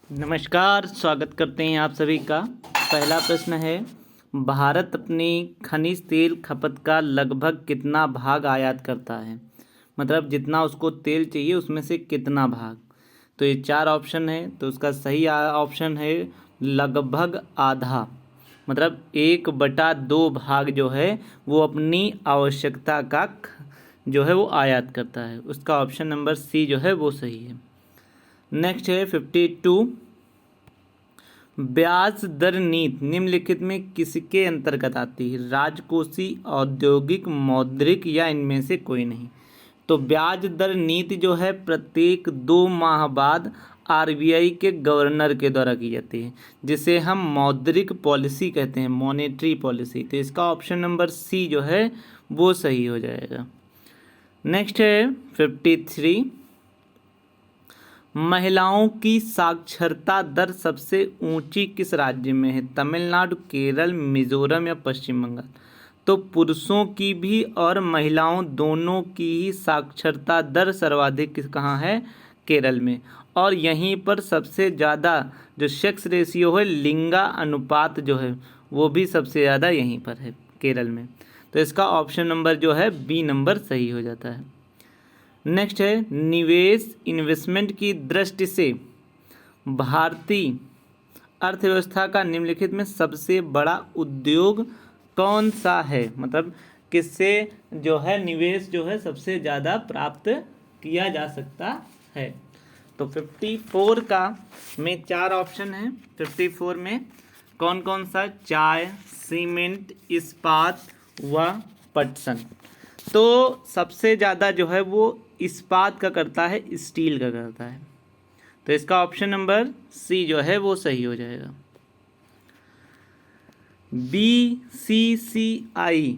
नमस्कार, स्वागत करते हैं आप सभी का। पहला प्रश्न है, भारत अपनी खनिज तेल खपत का लगभग कितना भाग आयात करता है? मतलब जितना उसको तेल चाहिए उसमें से कितना भाग। तो ये 4 ऑप्शन है, तो उसका सही ऑप्शन है लगभग आधा। मतलब 1/2 भाग जो है वो अपनी आवश्यकता का जो है वो आयात करता है। उसका ऑप्शन नंबर सी जो है वो सही है। नेक्स्ट है 52, ब्याज दर नीति निम्नलिखित में किसके अंतर्गत आती है? राजकोषीय, औद्योगिक, मौद्रिक या इनमें से कोई नहीं। तो ब्याज दर नीति जो है प्रत्येक 2 माह बाद आरबीआई के गवर्नर के द्वारा की जाती है, जिसे हम मौद्रिक पॉलिसी कहते हैं, मॉनेटरी पॉलिसी। तो इसका ऑप्शन नंबर सी जो है वो सही हो जाएगा। नेक्स्ट है 53, महिलाओं की साक्षरता दर सबसे ऊंची किस राज्य में है? तमिलनाडु, केरल, मिजोरम या पश्चिम बंगाल। तो पुरुषों की भी और महिलाओं दोनों की ही साक्षरता दर सर्वाधिक कहाँ है? केरल में। और यहीं पर सबसे ज़्यादा जो सेक्स रेशियो है, लिंगा अनुपात जो है वो भी सबसे ज़्यादा यहीं पर है, केरल में। तो इसका ऑप्शन नंबर जो है बी नंबर सही हो जाता है। नेक्स्ट है, निवेश इन्वेस्टमेंट की दृष्टि से भारतीय अर्थव्यवस्था का निम्नलिखित में सबसे बड़ा उद्योग कौन सा है? मतलब किससे जो है निवेश जो है सबसे ज़्यादा प्राप्त किया जा सकता है। तो 54 का में 4 ऑप्शन है। 54 में कौन कौन सा? चाय, सीमेंट, इस्पात व पटसन। तो सबसे ज़्यादा जो है वो इस्पात का करता है, स्टील का करता है। तो इसका ऑप्शन नंबर सी जो है वो सही हो जाएगा। BCCI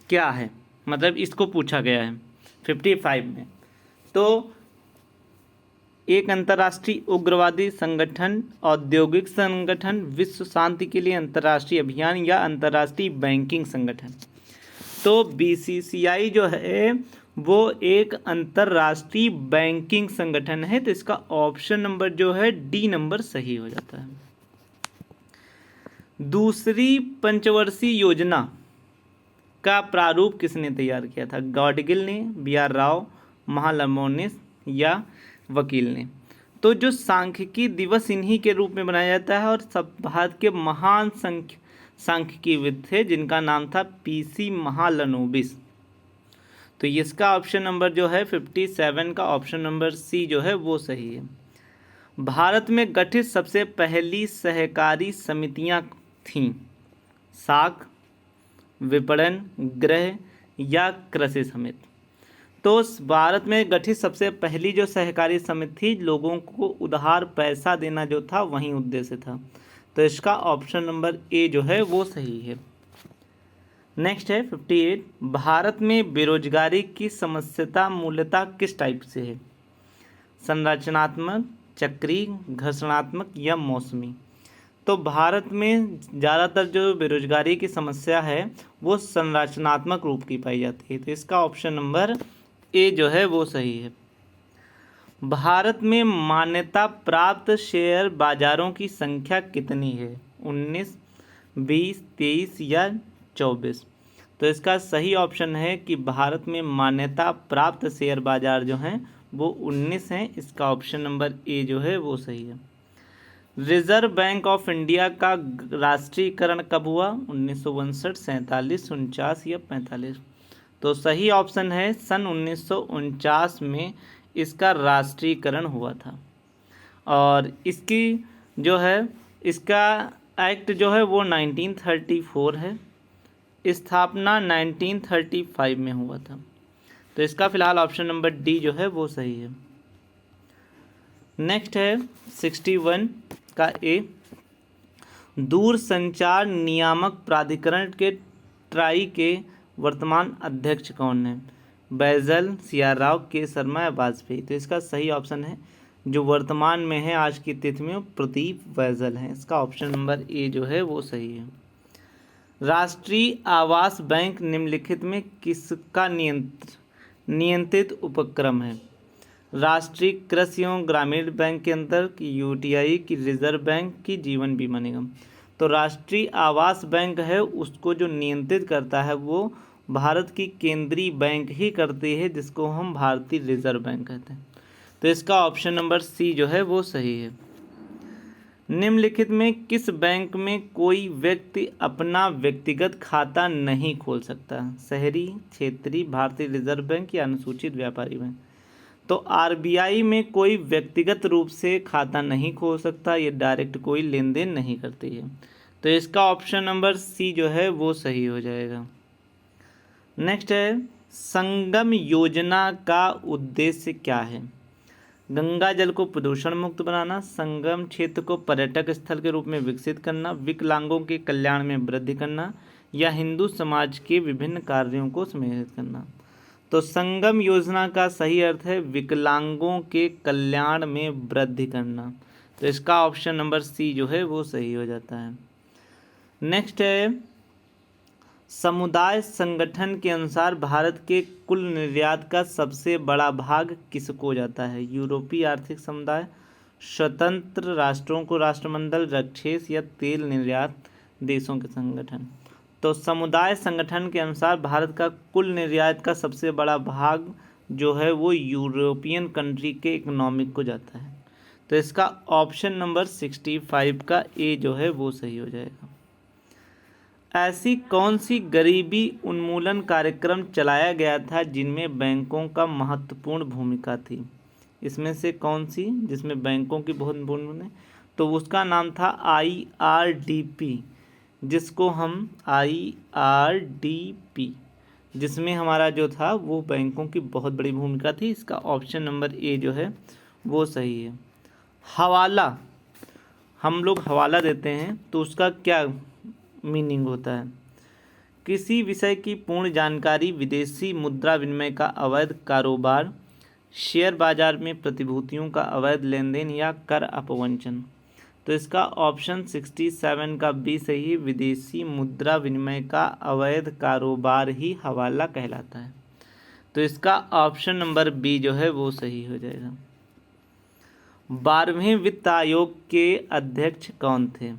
क्या है? मतलब इसको पूछा गया है 55 में। तो एक अंतर्राष्ट्रीय उग्रवादी संगठन, औद्योगिक संगठन, विश्व शांति के लिए अंतर्राष्ट्रीय अभियान या अंतर्राष्ट्रीय बैंकिंग संगठन। तो BCCI जो है वो एक अंतर्राष्ट्रीय बैंकिंग संगठन है। तो इसका ऑप्शन नंबर जो है डी नंबर सही हो जाता है। दूसरी पंचवर्षीय योजना का प्रारूप किसने तैयार किया था? गॉडगिल ने, BR राव, महालनोबिस या वकील ने। तो जो सांख्यिकी दिवस इन्हीं के रूप में मनाया जाता है और सब भारत के महान सांख्यिकीविद थे जिनका नाम था PC महालनोबिस। तो इसका ऑप्शन नंबर जो है 57 का ऑप्शन नंबर सी जो है वो सही है। भारत में गठित सबसे पहली सहकारी समितियां थीं? साख, विपणन, गृह या कृषि समिति। तो भारत में गठित सबसे पहली जो सहकारी समिति थी, लोगों को उधार पैसा देना जो था वही उद्देश्य था। तो इसका ऑप्शन नंबर ए जो है वो सही है। नेक्स्ट है 58, भारत में बेरोजगारी की समस्या मूलतः किस टाइप से है? संरचनात्मक, चक्रीय, घर्षणात्मक या मौसमी। तो भारत में ज़्यादातर जो बेरोजगारी की समस्या है वो संरचनात्मक रूप की पाई जाती है। तो इसका ऑप्शन नंबर ए जो है वो सही है। भारत में मान्यता प्राप्त शेयर बाजारों की संख्या कितनी है? 19, 20, 23 या 24। तो इसका सही ऑप्शन है कि भारत में मान्यता प्राप्त शेयर बाजार जो हैं वो 19 हैं। इसका ऑप्शन नंबर ए जो है वो सही है। रिजर्व बैंक ऑफ इंडिया का राष्ट्रीयकरण कब हुआ? 1959, 47, 49 या 45। तो सही ऑप्शन है सन 1949 में इसका राष्ट्रीयकरण हुआ था। और इसकी जो है इसका एक्ट जो है वो 1934 है। स्थापना 1935 में हुआ था। तो इसका फिलहाल ऑप्शन नंबर डी जो है वो सही है। नेक्स्ट है 61 का ए, दूरसंचार नियामक प्राधिकरण के ट्राई के वर्तमान अध्यक्ष कौन है? बैजल, CR राव, के शर्मा या वाजपेयी। तो इसका सही ऑप्शन है जो वर्तमान में है आज की तिथि में प्रदीप बैजल हैं। इसका ऑप्शन नंबर ए जो है वो सही है। राष्ट्रीय आवास बैंक निम्नलिखित में किसका नियंत्रित उपक्रम है? राष्ट्रीय कृषि एवं ग्रामीण बैंक के अंदर, कि यूटीआई, की रिजर्व बैंक, की जीवन बीमा निगम। तो राष्ट्रीय आवास बैंक है, उसको जो नियंत्रित करता है वो भारत की केंद्रीय बैंक ही करती है, जिसको हम भारतीय रिजर्व बैंक कहते हैं। तो इसका ऑप्शन नंबर सी जो है वो सही है। निम्नलिखित में किस बैंक में कोई व्यक्ति अपना व्यक्तिगत खाता नहीं खोल सकता? शहरी, क्षेत्रीय, भारतीय रिजर्व बैंक या अनुसूचित व्यापारी बैंक? तो आरबीआई में कोई व्यक्तिगत रूप से खाता नहीं खोल सकता, ये डायरेक्ट कोई लेन देन नहीं करती है। तो इसका ऑप्शन नंबर सी जो है वो सही हो जाएगा। नेक्स्ट है, संगम योजना का उद्देश्य क्या है? गंगा जल को प्रदूषण मुक्त बनाना, संगम क्षेत्र को पर्यटक स्थल के रूप में विकसित करना, विकलांगों के कल्याण में वृद्धि करना, या हिंदू समाज के विभिन्न कार्यों को सम्मिलित करना। तो संगम योजना का सही अर्थ है विकलांगों के कल्याण में वृद्धि करना। तो इसका ऑप्शन नंबर सी जो है वो सही हो जाता है। नेक्स्ट है, समुदाय संगठन के अनुसार भारत के कुल निर्यात का सबसे बड़ा भाग किसको जाता है? यूरोपीय आर्थिक समुदाय, स्वतंत्र राष्ट्रों को राष्ट्रमंडल, रक्षेस, या तेल निर्यात देशों के संगठन। तो समुदाय संगठन के अनुसार भारत का कुल निर्यात का सबसे बड़ा भाग जो है वो यूरोपियन कंट्री के इकोनॉमिक को जाता है। तो इसका ऑप्शन नंबर 65 का ए जो है वो सही हो जाएगा। ऐसी कौन सी गरीबी उन्मूलन कार्यक्रम चलाया गया था जिनमें बैंकों का महत्वपूर्ण भूमिका थी? इसमें से कौन सी जिसमें बैंकों की बहुत भूमिका है? तो उसका नाम था IRDP, जिसको हम IRDP, जिसमें हमारा जो था वो बैंकों की बहुत बड़ी भूमिका थी। इसका ऑप्शन नंबर ए जो है वो सही है। हवाला, हम लोग हवाला देते हैं तो उसका क्या मीनिंग होता है? किसी विषय की पूर्ण जानकारी, विदेशी मुद्रा विनिमय का अवैध कारोबार, शेयर बाजार में प्रतिभूतियों का अवैध लेन देन, या कर अपवंचन। तो इसका ऑप्शन 67 का बी सही है। विदेशी मुद्रा विनिमय का अवैध कारोबार ही हवाला कहलाता है। तो इसका ऑप्शन नंबर बी जो है वो सही हो जाएगा। 12वें वित्त आयोग के अध्यक्ष कौन थे?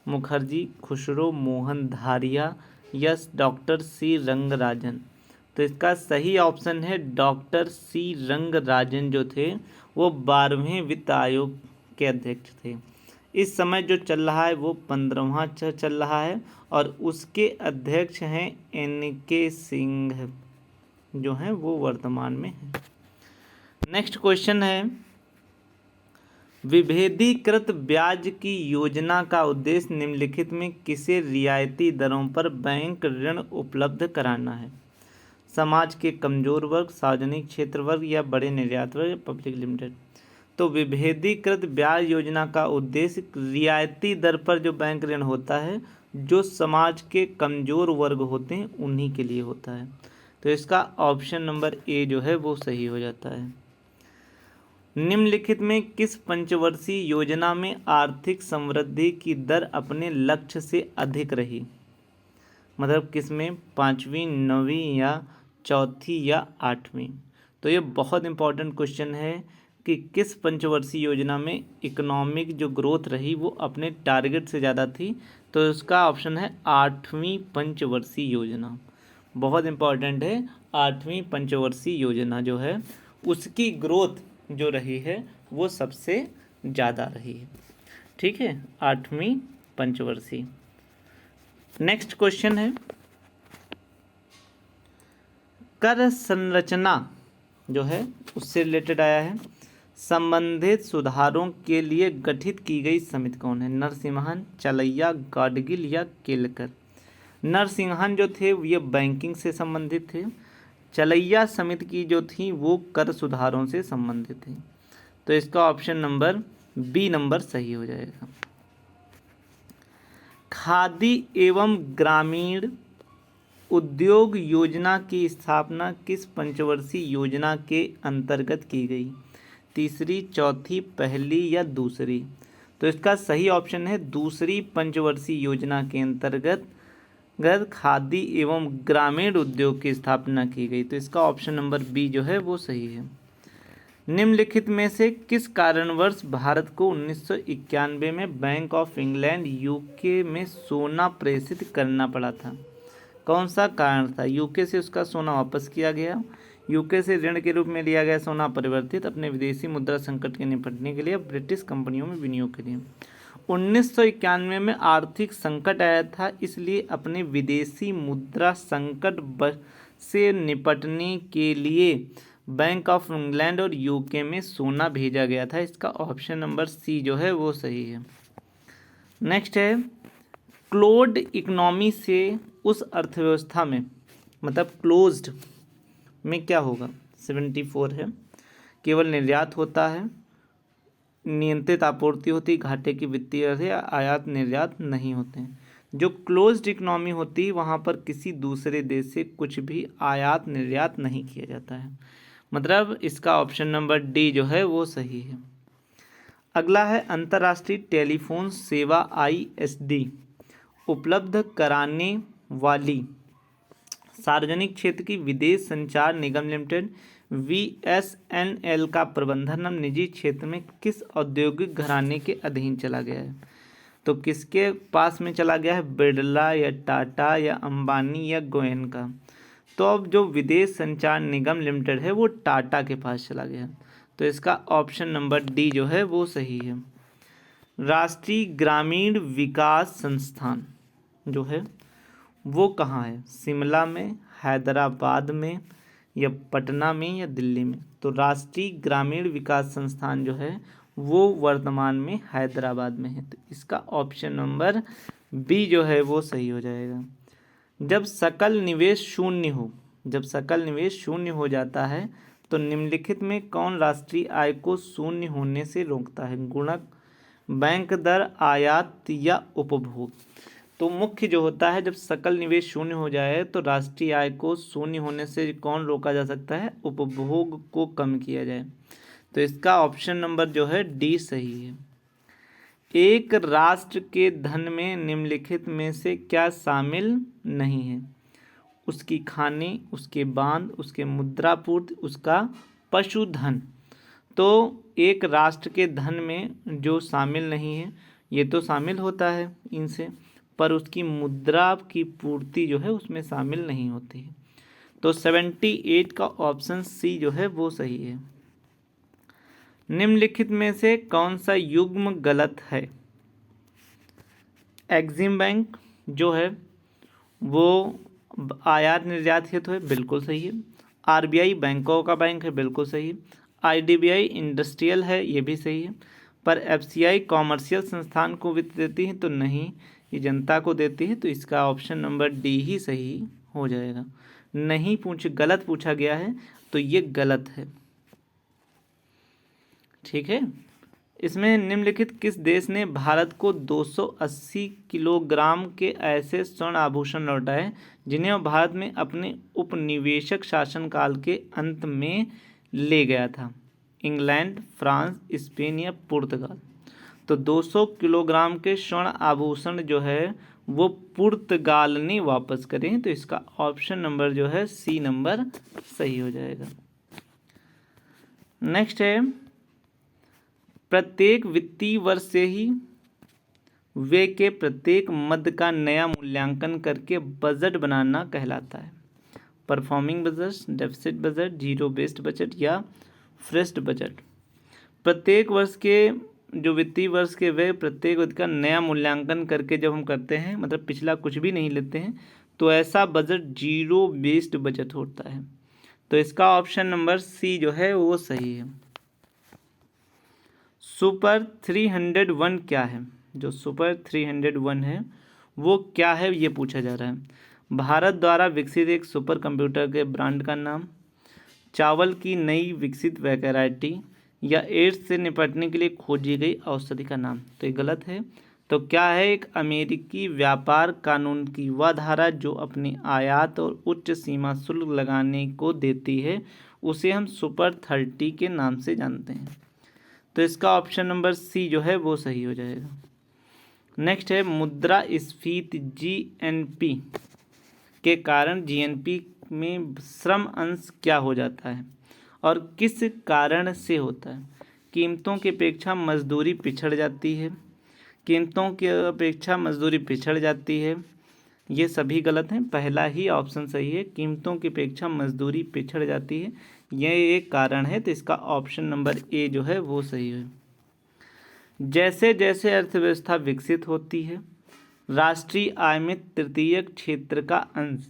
Mukherjee, Khusro, Mohan Dharia, yes doctor C Rangarajan. तो इसका सही ऑप्शन है डॉक्टर सी रंगराजन जो थे वो 12वें वित्त आयोग के अध्यक्ष थे। इस समय जो चल रहा है वो 15वां चल रहा है और उसके अध्यक्ष हैं NK सिंह जो हैं वो वर्तमान में हैं। नेक्स्ट क्वेश्चन है, विभेदीकृत ब्याज की योजना का उद्देश्य निम्नलिखित में किसे रियायती दरों पर बैंक ऋण उपलब्ध कराना है? समाज के कमजोर वर्ग, सार्वजनिक क्षेत्र वर्ग, या बड़े निर्यात वर्ग, पब्लिक लिमिटेड। तो विभेदीकृत ब्याज योजना का उद्देश्य रियायती दर पर जो बैंक ऋण होता है जो समाज के कमजोर वर्ग होते हैं उन्हीं के लिए होता है। तो इसका ऑप्शन नंबर ए जो है वो सही हो जाता है। निम्नलिखित में किस पंचवर्षीय योजना में आर्थिक समृद्धि की दर अपने लक्ष्य से अधिक रही? मतलब किसमें, 5वीं, 9वीं, या चौथी, या 8वीं? तो ये बहुत इंपॉर्टेंट क्वेश्चन है कि किस पंचवर्षीय योजना में इकोनॉमिक जो ग्रोथ रही वो अपने टारगेट से ज़्यादा थी। तो इसका ऑप्शन है 8वीं पंचवर्षीय योजना। बहुत इंपॉर्टेंट है, 8वीं पंचवर्षीय योजना जो है उसकी ग्रोथ जो रही है वो सबसे ज़्यादा रही है। ठीक है, 8वीं पंचवर्षीय। नेक्स्ट क्वेश्चन है, कर संरचना जो है उससे रिलेटेड आया है। संबंधित सुधारों के लिए गठित की गई समिति कौन है? नरसिम्हन, चलैया, गाडगिल, या केलकर। नरसिम्हन जो थे ये बैंकिंग से संबंधित थे। चलैया समिति की जो थी वो कर सुधारों से संबंधित थी। तो इसका ऑप्शन नंबर बी नंबर सही हो जाएगा। खादी एवं ग्रामीण उद्योग योजना की स्थापना किस पंचवर्षीय योजना के अंतर्गत की गई? तीसरी, चौथी, पहली, या दूसरी? तो इसका सही ऑप्शन है दूसरी पंचवर्षीय योजना के अंतर्गत खादी एवं ग्रामीण उद्योग की स्थापना की गई। तो इसका ऑप्शन नंबर बी जो है वो सही है। निम्नलिखित में से किस कारणवश भारत को 1991 में बैंक ऑफ इंग्लैंड यूके में सोना प्रेषित करना पड़ा था? कौन सा कारण था? यूके से उसका सोना वापस किया गया, यूके से ऋण के रूप में लिया गया सोना परिवर्तित अपने विदेशी मुद्रा संकट के निपटने के लिए, ब्रिटिश कंपनियों में विनियोग के लिए। 1991 में आर्थिक संकट आया था, इसलिए अपने विदेशी मुद्रा संकट से निपटने के लिए बैंक ऑफ इंग्लैंड और यूके में सोना भेजा गया था। इसका ऑप्शन नंबर सी जो है वो सही है। नेक्स्ट है, क्लोज्ड इकोनॉमी से उस अर्थव्यवस्था में, मतलब क्लोज्ड में क्या होगा? 74 है। केवल निर्यात होता है, नियंत्रित आपूर्ति होती, घाटे की वित्तीय अर्थ, आयात निर्यात नहीं होते हैं। जो क्लोज्ड इकोनॉमी होती है वहाँ पर किसी दूसरे देश से कुछ भी आयात निर्यात नहीं किया जाता है। मतलब इसका ऑप्शन नंबर डी जो है वो सही है। अगला है, अंतर्राष्ट्रीय टेलीफोन सेवा ISD उपलब्ध कराने वाली सार्वजनिक क्षेत्र की विदेश संचार निगम लिमिटेड VSNL का प्रबंधन अब निजी क्षेत्र में किस औद्योगिक घराने के अधीन चला गया है? तो किसके पास में चला गया है? बिरला या टाटा या अंबानी या गोयनका? तो अब जो विदेश संचार निगम लिमिटेड है वो टाटा के पास चला गया, तो इसका ऑप्शन नंबर डी जो है वो सही है। राष्ट्रीय ग्रामीण विकास संस्थान जो है वो कहाँ है? शिमला में, हैदराबाद में या पटना में या दिल्ली में? तो राष्ट्रीय ग्रामीण विकास संस्थान जो है वो वर्तमान में हैदराबाद में है, तो इसका ऑप्शन नंबर बी जो है वो सही हो जाएगा। जब सकल निवेश शून्य हो, जब सकल निवेश शून्य हो जाता है तो निम्नलिखित में कौन राष्ट्रीय आय को शून्य होने से रोकता है? गुणक, बैंक दर, आयात या उपभोग? तो मुख्य जो होता है, जब सकल निवेश शून्य हो जाए तो राष्ट्रीय आय को शून्य होने से कौन रोका जा सकता है? उपभोग को कम किया जाए, तो इसका ऑप्शन नंबर जो है डी सही है। एक राष्ट्र के धन में निम्नलिखित में से क्या शामिल नहीं है? उसकी खाने, उसके बांध, उसके मुद्रापूर्ति, उसका पशुधन। तो एक राष्ट्र के धन में जो शामिल नहीं है ये तो शामिल होता है इनसे, पर उसकी मुद्रा की पूर्ति जो है उसमें शामिल नहीं होती है। तो 78 का ऑप्शन सी जो है वो सही है। निम्नलिखित में से कौन सा युग्म गलत है? एग्जिम बैंक जो है वो आयात निर्यात हेतु है, बिल्कुल सही है। RBI बैंकों का बैंक है, बिल्कुल सही है। IDBI इंडस्ट्रियल है, ये भी सही है। पर FCI कॉमर्शियल संस्थान को वित्त देती है, तो नहीं, ये जनता को देती है, तो इसका ऑप्शन नंबर डी ही सही हो जाएगा। नहीं गलत पूछा गया है तो ये गलत है, ठीक है। इसमें निम्नलिखित किस देश ने भारत को 280 किलोग्राम के ऐसे स्वर्ण आभूषण लौटाए जिन्हें भारत में अपने उपनिवेशक शासनकाल के अंत में ले गया था? इंग्लैंड, फ्रांस, स्पेन या पुर्तगाल? तो 200 किलोग्राम के स्वर्ण आभूषण जो है वो पुर्तगाल ने वापस करे, तो इसका ऑप्शन नंबर जो है सी नंबर सही हो जाएगा। नेक्स्ट है, प्रत्येक वित्तीय वर्ष से ही व्यय के प्रत्येक मद का नया मूल्यांकन करके बजट बनाना कहलाता है? Performing budget, deficit budget, zero based budget या फ्रेश बजट? प्रत्येक वर्ष के जो वित्तीय वर्ष के व्यय प्रत्येक वर्ष का नया मूल्यांकन करके जब हम करते हैं, मतलब पिछला कुछ भी नहीं लेते हैं, तो ऐसा बजट जीरो बेस्ड बजट होता है, तो इसका ऑप्शन नंबर सी जो है वो सही है। सुपर 301 क्या है? जो सुपर 301 है वो क्या है ये पूछा जा रहा है। भारत द्वारा विकसित एक सुपर कंप्यूटर के ब्रांड का नाम, चावल की नई विकसित वैरायटी या एड्स से निपटने के लिए खोजी गई औषधि का नाम? तो ये गलत है। तो क्या है? एक अमेरिकी व्यापार कानून की वह धारा जो अपने आयात और उच्च सीमा शुल्क लगाने को देती है, उसे हम सुपर 30 के नाम से जानते हैं, तो इसका ऑप्शन नंबर सी जो है वो सही हो जाएगा। नेक्स्ट है, मुद्रास्फीति GNP के कारण GNP में श्रम अंश क्या हो जाता है? और किस कारण से होता है? कीमतों की अपेक्षा मजदूरी पिछड़ जाती है, कीमतों की अपेक्षा मजदूरी पिछड़ जाती है, ये सभी गलत हैं। पहला ही ऑप्शन सही है, कीमतों की अपेक्षा मजदूरी पिछड़ जाती है, यह एक कारण है। तो इसका ऑप्शन नंबर ए जो है वो सही है। जैसे जैसे अर्थव्यवस्था विकसित होती है, राष्ट्रीय आय में तृतीयक क्षेत्र का अंश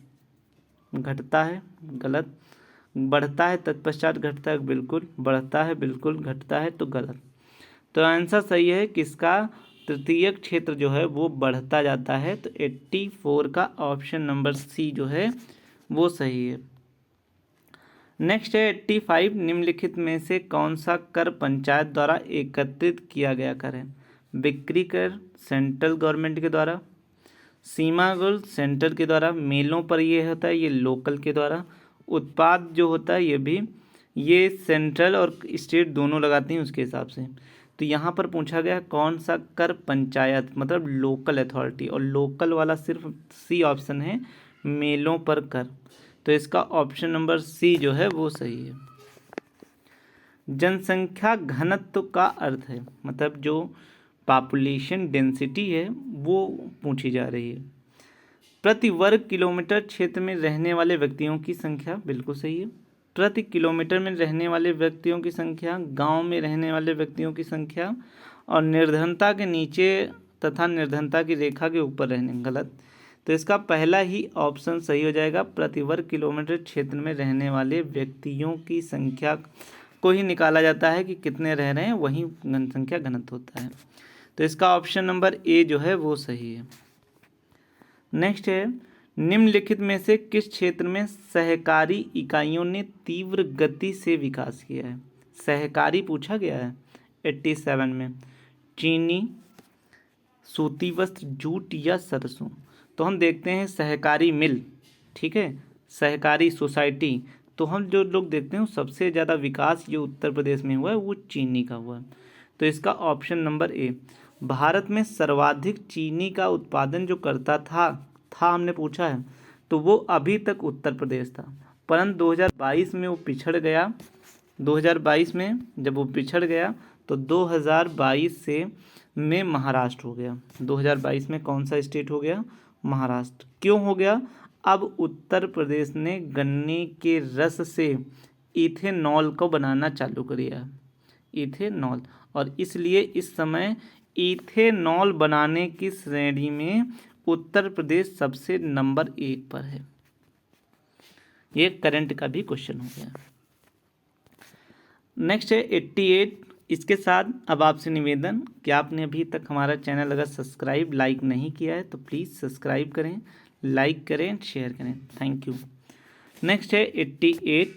घटता है, गलत। बढ़ता है तत्पश्चात घटता है, बिल्कुल। बढ़ता है, बिल्कुल। घटता है तो गलत। तो आंसर सही है किसका? तृतीयक क्षेत्र जो है वो बढ़ता जाता है। तो 84 का ऑप्शन नंबर सी जो है वो सही है। नेक्स्ट है 85, निम्नलिखित में से कौन सा कर पंचायत द्वारा एकत्रित किया गया कर है? बिक्री कर सेंट्रल गवर्नमेंट के द्वारा, सीमा शुल्क सेंट्रल के द्वारा, मेलों पर ये होता है ये लोकल के द्वारा, उत्पाद जो होता है ये सेंट्रल और स्टेट दोनों लगाती हैं उसके हिसाब से। तो यहाँ पर पूछा गया कौन सा कर पंचायत मतलब लोकल अथॉरिटी, और लोकल वाला सिर्फ सी ऑप्शन है, मेलों पर कर। तो इसका ऑप्शन नंबर सी जो है वो सही है। जनसंख्या घनत्व का अर्थ है मतलब जो पॉपुलेशन डेंसिटी है वो पूछी जा रही है। प्रति वर्ग किलोमीटर क्षेत्र में रहने वाले व्यक्तियों की संख्या, बिल्कुल सही है। प्रति किलोमीटर में रहने वाले व्यक्तियों की संख्या, गांव में रहने वाले व्यक्तियों की संख्या, और निर्धनता के नीचे तथा निर्धनता की रेखा के ऊपर रहने, गलत। तो इसका पहला ही ऑप्शन सही हो जाएगा। प्रति वर्ग किलोमीटर क्षेत्र में रहने वाले व्यक्तियों की संख्या को ही निकाला जाता है कि कितने रह रहे हैं, वहीं जनसंख्या घनत्व होता है। तो इसका ऑप्शन नंबर ए जो है वो सही है। नेक्स्ट है निम्नलिखित में से किस क्षेत्र में सहकारी इकाइयों ने तीव्र गति से विकास किया है? सहकारी पूछा गया है 87 में। चीनी, सूती वस्त्र, जूट या सरसों? तो हम देखते हैं सहकारी मिल, ठीक है, सहकारी सोसाइटी। तो हम जो लोग देखते हैं सबसे ज़्यादा विकास जो उत्तर प्रदेश में हुआ है वो चीनी का हुआ है। तो इसका ऑप्शन नंबर ए। भारत में सर्वाधिक चीनी का उत्पादन जो करता था हमने पूछा है, तो वो अभी तक उत्तर प्रदेश था, परंतु 2022 में वो पिछड़ गया। 2022 में जब वो पिछड़ गया तो 2022 से में महाराष्ट्र हो गया। 2022 में कौन सा स्टेट हो गया? महाराष्ट्र। क्यों हो गया? अब उत्तर प्रदेश ने गन्ने के रस से इथेनॉल को बनाना चालू कर दिया, इथेनॉल, और इसलिए इस समय इथेनॉल बनाने की श्रेणी में उत्तर प्रदेश सबसे नंबर 1 पर है। ये करंट का भी क्वेश्चन हो गया। नेक्स्ट है 88। इसके साथ अब आपसे निवेदन कि आपने अभी तक हमारा चैनल अगर सब्सक्राइब लाइक नहीं किया है तो प्लीज़ सब्सक्राइब करें, लाइक करें, शेयर करें। Thank you. नेक्स्ट है 88।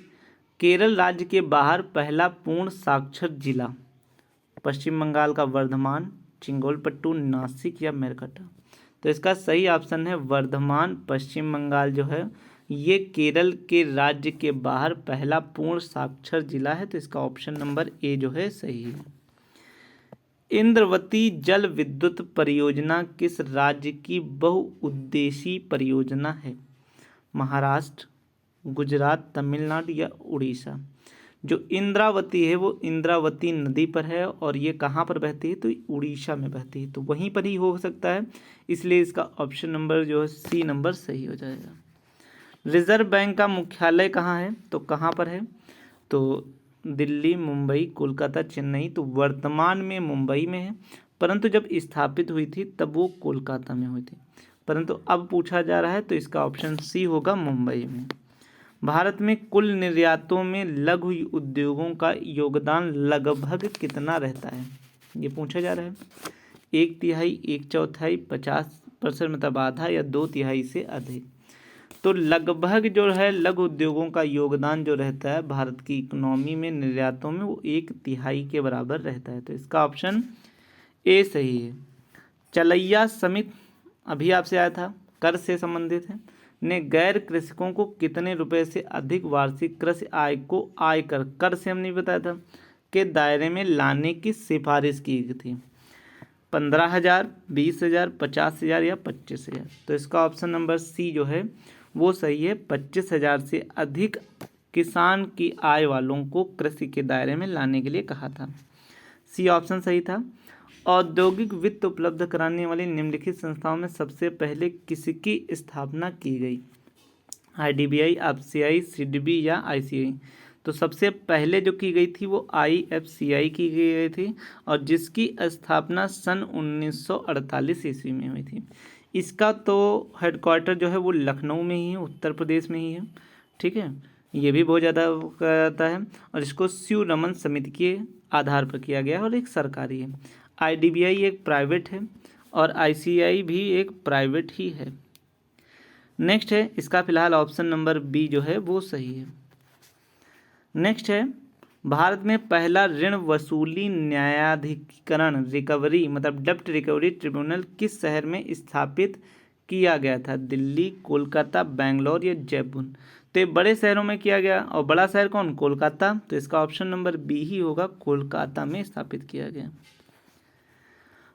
केरल राज्य के बाहर पहला पूर्ण साक्षर जिला? पश्चिम बंगाल का वर्धमान, चिंगोलपट्टू, नासिक या मेरकटा? तो इसका सही ऑप्शन है वर्धमान। पश्चिम बंगाल जो है ये केरल के राज्य के बाहर पहला पूर्ण साक्षर जिला है। तो इसका ऑप्शन नंबर ए जो है सही है। इंद्रवती जल विद्युत परियोजना किस राज्य की बहुउद्देशीय परियोजना है? महाराष्ट्र, गुजरात, तमिलनाडु या उड़ीसा? जो इंद्रावती है वो इंद्रावती नदी पर है और ये कहाँ पर बहती है? तो उड़ीसा में बहती है, तो वहीं पर ही हो सकता है, इसलिए इसका ऑप्शन नंबर जो है सी नंबर सही हो जाएगा। रिजर्व बैंक का मुख्यालय कहाँ है? तो कहाँ पर है? तो दिल्ली, मुंबई, कोलकाता, चेन्नई? तो वर्तमान में मुंबई में है, परंतु जब स्थापित हुई थी तब वो कोलकाता में हुई थी, परंतु अब पूछा जा रहा है तो इसका ऑप्शन सी होगा मुंबई में। भारत में कुल निर्यातों में लघु उद्योगों का योगदान लगभग कितना रहता है? ये पूछा जा रहा है। 1/3, 1/4, 50% मतलब आधा, या 2/3 से अधिक? तो लगभग जो है लघु उद्योगों का योगदान जो रहता है भारत की इकोनॉमी में निर्यातों में वो 1/3 के बराबर रहता है। तो इसका ऑप्शन ए सही है। चलैया समिति अभी आपसे आया था, कर से संबंधित है, ने गैर कृषकों को कितने रुपए से अधिक वार्षिक कृषि आय को आयकर कर से हमने बताया था के दायरे में लाने की सिफारिश की गई थी? 15,000, 20,000, 50,000 या 25,000? तो इसका ऑप्शन नंबर सी जो है वो सही है। 25,000 से अधिक किसान की आय वालों को कृषि के दायरे में लाने के लिए कहा था। सी ऑप्शन सही था। औद्योगिक वित्त उपलब्ध कराने वाली निम्नलिखित संस्थाओं में सबसे पहले किसकी स्थापना की गई? IDBI, FCI, CDB या ICI? तो सबसे पहले जो की गई थी वो IFCI की गई थी और जिसकी स्थापना सन 1948 ईस्वी में हुई थी। इसका तो हेडक्वार्टर जो है वो लखनऊ में ही है, उत्तर प्रदेश में ही है। ठीक है, ये भी बहुत ज़्यादा कहा जाता है और इसको शिव रमन समिति के आधार पर किया गया है और एक सरकारी है। IDBI एक प्राइवेट है और ICI भी एक प्राइवेट ही है। नेक्स्ट है, इसका फिलहाल ऑप्शन नंबर बी जो है वो सही है। नेक्स्ट है, भारत में पहला ऋण वसूली न्यायाधिकरण रिकवरी मतलब डेब्ट रिकवरी ट्रिब्यूनल किस शहर में स्थापित किया गया था? दिल्ली, कोलकाता, बेंगलोर या जयपुर? तो ये बड़े शहरों में किया गया और बड़ा शहर कौन? कोलकाता। तो इसका ऑप्शन नंबर बी ही होगा, कोलकाता में स्थापित किया गया।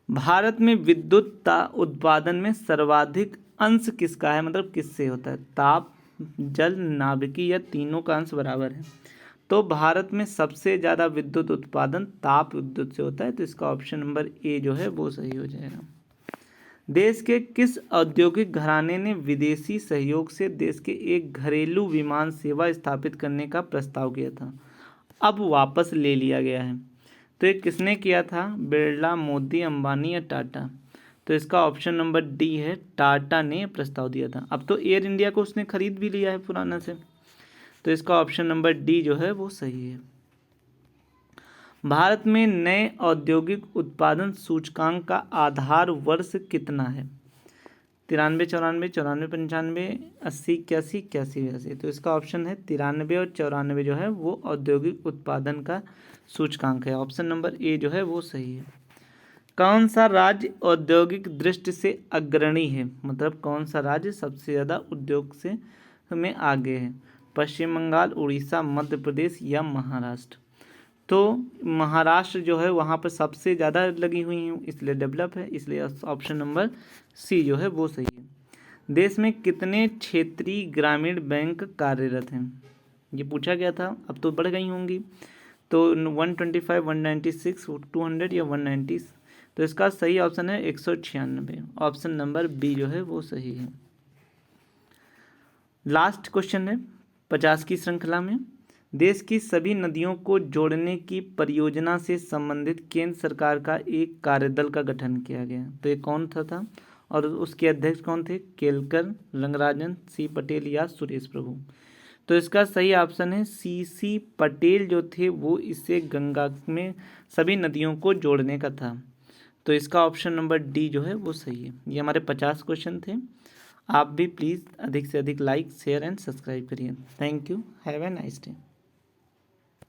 भारत में विद्युत उत्पादन में सर्वाधिक अंश किसका है, मतलब किससे होता है? ताप, जल, नाभिकीय या तीनों का अंश बराबर है? तो भारत में सबसे ज़्यादा विद्युत उत्पादन ताप विद्युत से होता है। तो इसका ऑप्शन नंबर ए जो है वो सही हो जाएगा। देश के किस औद्योगिक घराने ने विदेशी सहयोग से देश के एक घरेलू विमान सेवा स्थापित करने का प्रस्ताव किया था, अब वापस ले लिया गया है? तो ये किसने किया था? बिरला, मोदी, अंबानी या टाटा? तो इसका ऑप्शन नंबर डी है, टाटा ने प्रस्ताव दिया था। अब तो एयर इंडिया को उसने खरीद भी लिया है पुराना से। तो इसका ऑप्शन नंबर डी जो है वो सही है। भारत में नए औद्योगिक उत्पादन सूचकांक का आधार वर्ष कितना है? 93, 94, 94, 95, 80, 81, 81, 82? तो इसका ऑप्शन है 93 और 94 जो है वो औद्योगिक उत्पादन का सूचकांक है। ऑप्शन नंबर ए जो है वो सही है। कौन सा राज्य औद्योगिक दृष्टि से अग्रणी है, मतलब कौन सा राज्य सबसे ज़्यादा उद्योग से में आगे है? पश्चिम बंगाल, उड़ीसा, मध्य प्रदेश या महाराष्ट्र? तो महाराष्ट्र जो है वहाँ पर सबसे ज़्यादा लगी हुई हैं, इसलिए डेवलप है, इसलिए ऑप्शन नंबर सी जो है वो सही है। देश में कितने क्षेत्रीय ग्रामीण बैंक कार्यरत हैं? ये पूछा गया था, अब तो बढ़ गई होंगी। तो 125, 196, 200 या 190? तो इसका सही ऑप्शन है 196। ऑप्शन नंबर बी जो है वो सही है। लास्ट क्वेश्चन है 50 की श्रृंखला में। देश की सभी नदियों को जोड़ने की परियोजना से संबंधित केंद्र सरकार का एक कार्यदल का गठन किया गया। तो ये कौन था और उसके अध्यक्ष कौन थे? केलकर, रंगराजन, सी पटेल या सुरेश प्रभु? तो इसका सही ऑप्शन है सी पटेल जो थे वो इससे गंगा में सभी नदियों को जोड़ने का था। तो इसका ऑप्शन नंबर डी जो है वो सही है। ये हमारे 50 क्वेश्चन थे। आप भी प्लीज़ अधिक से अधिक लाइक, शेयर एंड सब्सक्राइब करिए। Thank you, have a nice day.